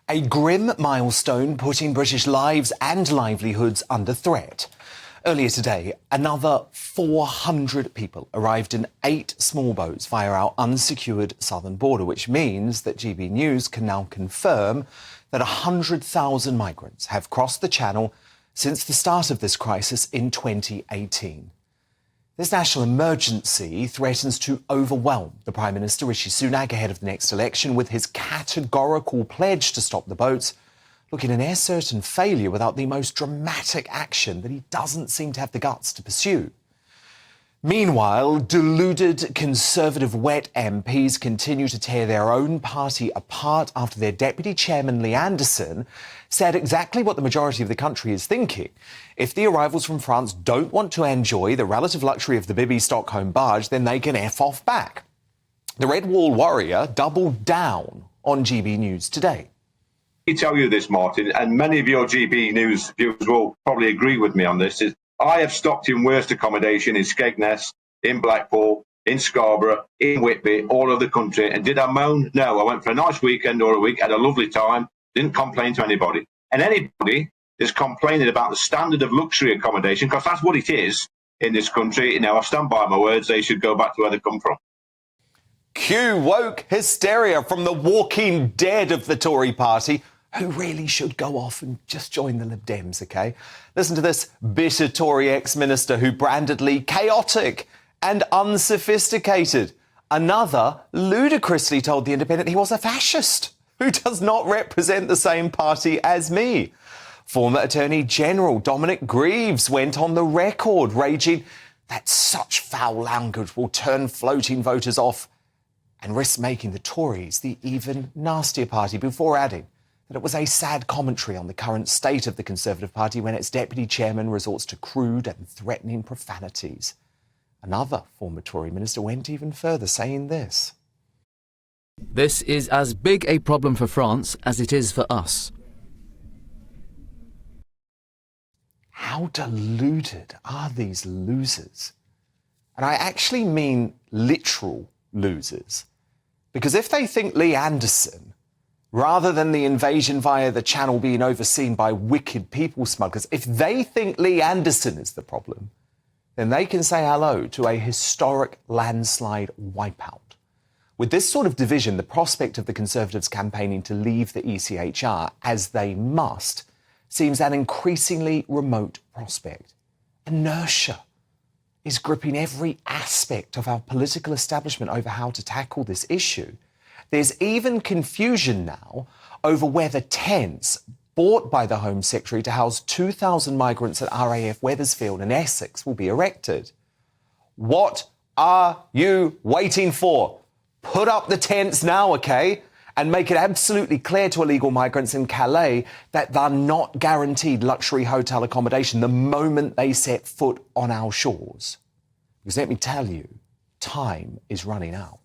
A grim milestone putting British lives and livelihoods under threat. Earlier today, another 400 people arrived in 8 small boats via our unsecured southern border, which means that GBNews can now confirm that 100,000 migrants have crossed the Channel since the start of this crisis in 2018. This national emergency threatens to overwhelm the Prime Minister, Rishi Sunak, ahead of the next election, with his categorical pledge to stop the boats looking an air-certain failure without the most dramatic action that he doesn't seem to have the guts to pursue. Meanwhile, deluded Conservative wet MPs continue to tear their own party apart after their Deputy Chairman, Lee Anderson, said exactly what the majority of the country is thinking. If the arrivals from France don't want to enjoy the relative luxury of the Bibby Stockholm barge, then they can F off back. The Red Wall warrior doubled down on GB News today. I tell you this, Martin, and many of your GB News viewers will probably agree with me on this, is I have stopped in worst accommodation in Skegness, in Blackpool, in Scarborough, in Whitby, all over the country. And did I moan? No, I went for a nice weekend or a week, had a lovely time, didn't complain to anybody. And anybody is complaining about the standard of luxury accommodation, because that's what it is in this country. I stand by my words, they should go back to where they come from. Cue woke hysteria from the walking dead of the Tory party, who really should go off and just join the Lib Dems, OK? Listen to this bitter Tory ex-minister who branded Lee chaotic and unsophisticated. Another ludicrously told The Independent he was a fascist who does not represent the same party as me. Former Attorney General Dominic Greaves went on the record raging that such foul language will turn floating voters off and risk making the Tories the even nastier party, before adding that it was a sad commentary on the current state of the Conservative Party when its deputy chairman resorts to crude and threatening profanities. Another former Tory minister went even further, saying this. This is as big a problem for France as it is for us. How deluded are these losers? And I actually mean literal losers. Because if they think Lee Anderson, rather than the invasion via the Channel being overseen by wicked people smugglers, if they think Lee Anderson is the problem, then they can say hello to a historic landslide wipeout. With this sort of division, the prospect of the Conservatives campaigning to leave the ECHR, as they must, seems an increasingly remote prospect. Inertia is gripping every aspect of our political establishment over how to tackle this issue. There's even confusion now over whether tents bought by the Home Secretary to house 2,000 migrants at RAF Wethersfield in Essex will be erected. What are you waiting for? Put up the tents now, OK? And make it absolutely clear to illegal migrants in Calais that they're not guaranteed luxury hotel accommodation the moment they set foot on our shores. Because let me tell you, time is running out.